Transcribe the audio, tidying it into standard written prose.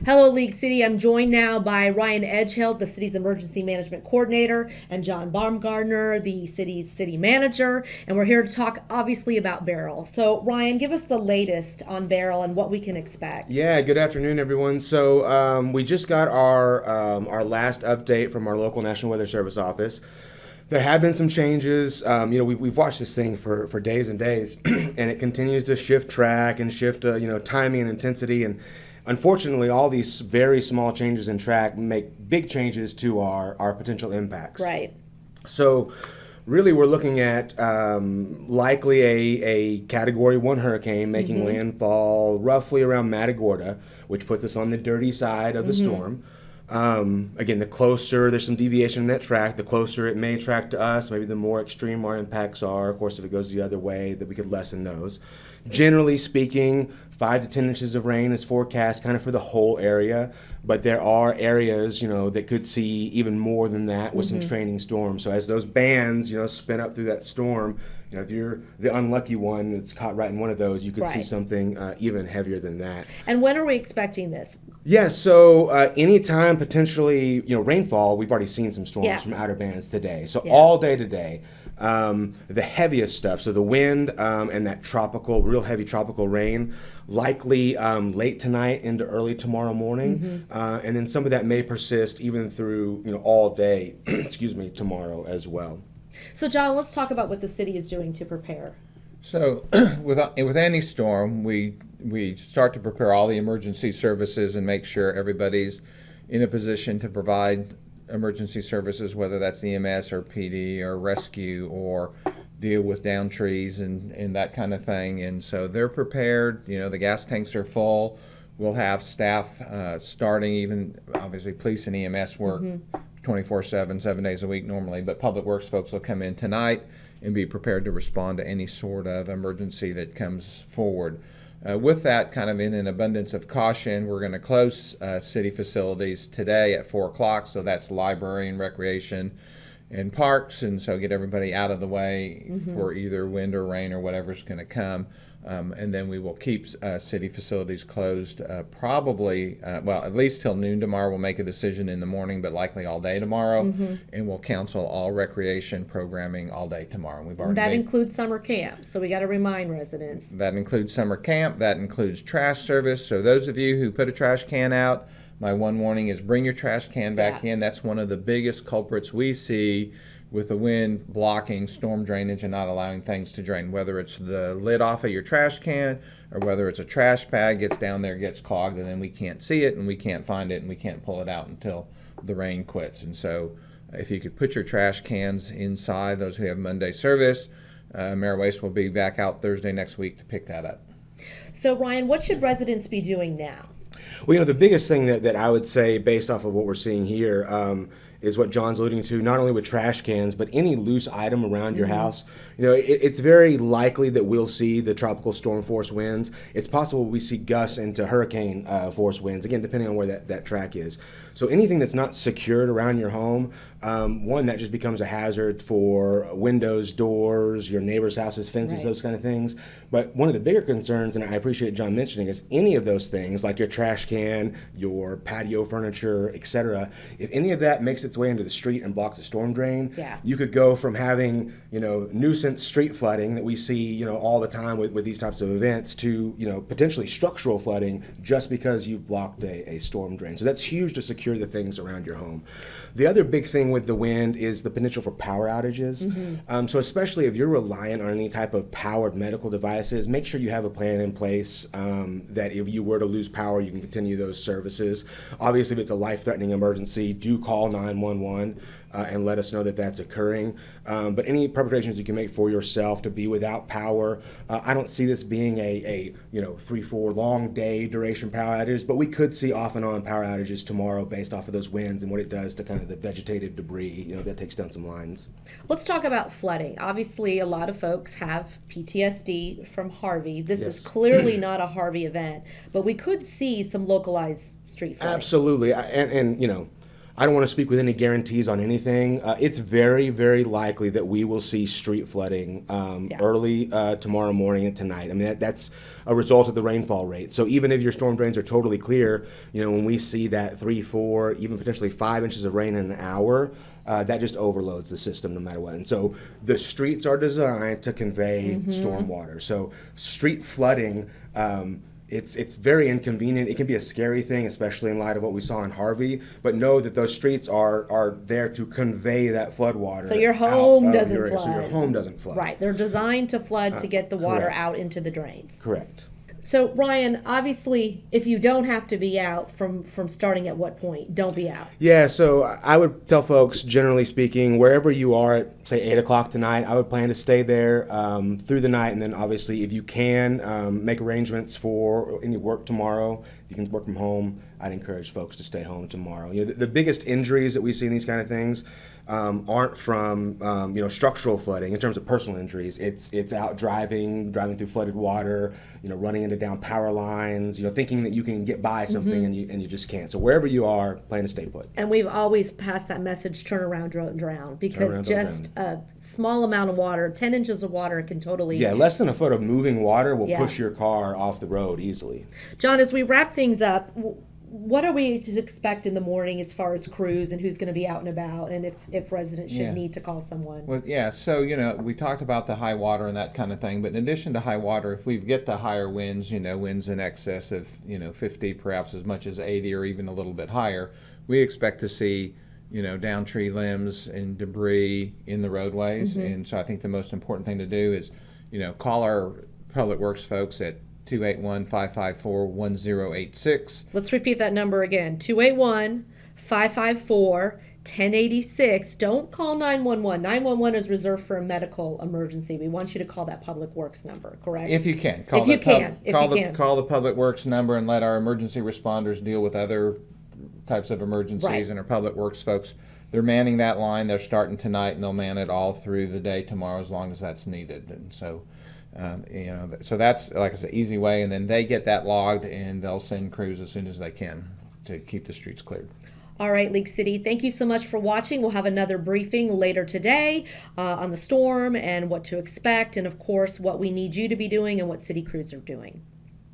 Hello, League City. I'm joined now by Ryan Edgehill, the city's emergency management coordinator, and John Baumgardner, the city's city manager. And we're here to talk, obviously, about Beryl. So, Ryan, give us the latest on Beryl and what we can expect. Yeah, good afternoon, everyone. We just got our last update from our local National Weather Service office. There have been some changes. We've watched this thing for days and days, and it continues to shift track and shift, timing and intensity. And unfortunately, all these very small changes in track make big changes to our potential impacts. Right. So, really, we're looking at likely a Category 1 hurricane making landfall roughly around Matagorda, which puts us on the dirty side of the storm. Again, the closer, there's some deviation in that track, the closer it may track to us, maybe the more extreme our impacts are. Of course, if it goes the other way, that we could lessen those. Generally speaking, 5 to 10 inches of rain is forecast kind of for the whole area, but there are areas, that could see even more than that with some training storms. So as those bands, spin up through that storm, if you're the unlucky one that's caught right in one of those, you could see Right. something even heavier than that. And when are we expecting this? Yeah, so anytime potentially, rainfall, we've already seen some storms Yeah. from outer bands today. So Yeah. all day today, the heaviest stuff, so the wind and that real heavy tropical rain, likely late tonight into early tomorrow morning. And then some of that may persist even through, all day, excuse me, tomorrow as well. So, John, let's talk about what the city is doing to prepare. So, with any storm, we start to prepare all the emergency services and make sure everybody's in a position to provide emergency services, whether that's EMS or PD or rescue or deal with down trees and that kind of thing. And so they're prepared. The gas tanks are full. We'll have staff starting, even obviously police and EMS work 24/7, 7 days a week normally, but public works folks will come in tonight and be prepared to respond to any sort of emergency that comes forward. With that, kind of in an abundance of caution, we're going to close city facilities today at 4 o'clock, so that's library and recreation and parks, and so get everybody out of the way for either wind or rain or whatever's going to come. And then we will keep city facilities closed probably, at least till noon tomorrow. We'll make a decision in the morning, but likely all day tomorrow. And we'll cancel all recreation programming all day tomorrow. We've already That made, includes summer camp, so we got to remind residents. that includes summer camp. That includes trash service. So those of you who put a trash can out, my one warning is bring your trash can back in. That's one of the biggest culprits we see with the wind blocking storm drainage and not allowing things to drain, whether it's the lid off of your trash can or whether it's a trash bag gets down there, gets clogged, and then we can't see it and we can't find it and we can't pull it out until the rain quits. And so if you could put your trash cans inside, those who have Monday service, Mayor Waste will be back out Thursday next week to pick that up. So, Ryan, what should residents be doing now? Well, the biggest thing that I would say based off of what we're seeing here is what John's alluding to, not only with trash cans, but any loose item around your house. It's very likely that we'll see the tropical storm force winds. It's possible we see gusts into hurricane force winds, again, depending on where that track is. So anything that's not secured around your home, one, that just becomes a hazard for windows, doors, your neighbor's houses, fences, Right. those kind of things. But one of the bigger concerns, and I appreciate John mentioning, is any of those things, like your trash can, your patio furniture, etc. If any of that makes its way into the street and blocks a storm drain, Yeah. you could go from having, nuisance street flooding that we see, all the time with these types of events to, potentially structural flooding just because you've blocked a storm drain. So that's huge to secure the things around your home. The other big thing with the wind is the potential for power outages. So especially if you're reliant on any type of powered medical devices, make sure you have a plan in place that if you were to lose power, you can continue those services. Obviously, if it's a life-threatening emergency, do call 911 and let us know that that's occurring. But any preparations you can make for yourself to be without power, I don't see this being a 3-4 long day duration power outages, but we could see off and on power outages tomorrow based off of those winds and what it does to kind of the vegetative debris, that takes down some lines. Let's talk about flooding. Obviously, a lot of folks have PTSD from Harvey. This is Yes. clearly not a Harvey event, but we could see some localized street flooding. Absolutely. I don't want to speak with any guarantees on anything. It's very, very likely that we will see street flooding early tomorrow morning and tonight. I mean, that's a result of the rainfall rate. So even if your storm drains are totally clear, when we see that 3, 4, even potentially 5 inches of rain in an hour, that just overloads the system no matter what. And so the streets are designed to convey storm water. So street flooding, it's very inconvenient. It can be a scary thing, especially in light of what we saw in Harvey. But know that those streets are there to convey that flood water. So your home doesn't flood. So your home doesn't flood. Right. They're designed to flood to get the water correct. out into the drains. Correct. So Ryan, obviously, if you don't have to be out from starting at what point, don't be out. Yeah, so I would tell folks, generally speaking, wherever you are at, say, 8 o'clock tonight, I would plan to stay there through the night. And then obviously, if you can, make arrangements for any work tomorrow. If you can work from home, I'd encourage folks to stay home tomorrow. The biggest injuries that we see in these kind of things aren't from structural flooding in terms of personal injuries. It's out driving through flooded water, running into down power lines, thinking that you can get by something and you just can't. So wherever you are, plan to stay put. And we've always passed that message: turn around, don't drown, because Turn around, don't just a small amount of water, 10 inches of water, can totally. Yeah, less than a foot of moving water will Yeah. push your car off the road easily. John, as we wrap things up, what are we to expect in the morning as far as crews and who's going to be out and about, and if residents should Yeah. need to call someone? Well, yeah, so, we talked about the high water and that kind of thing, but in addition to high water, if we get the higher winds, winds in excess of, 50, perhaps as much as 80 or even a little bit higher, we expect to see, down tree limbs and debris in the roadways. And so I think the most important thing to do is, call our Public Works folks at 281-554-1086. Let's repeat that number again: 281-554-1086. Don't call 911. 911 is reserved for a medical emergency. We want you to call that Public Works number, correct? If you can. If you can. Call the Public Works number and let our emergency responders deal with other types of emergencies. Right. And our Public Works folks, they're manning that line. They're starting tonight, and they'll man it all through the day tomorrow as long as that's needed. And so, so that's, like I said, easy way. And then they get that logged, and they'll send crews as soon as they can to keep the streets cleared. All right, League City, thank you so much for watching. We'll have another briefing later today on the storm and what to expect, and of course, what we need you to be doing and what city crews are doing.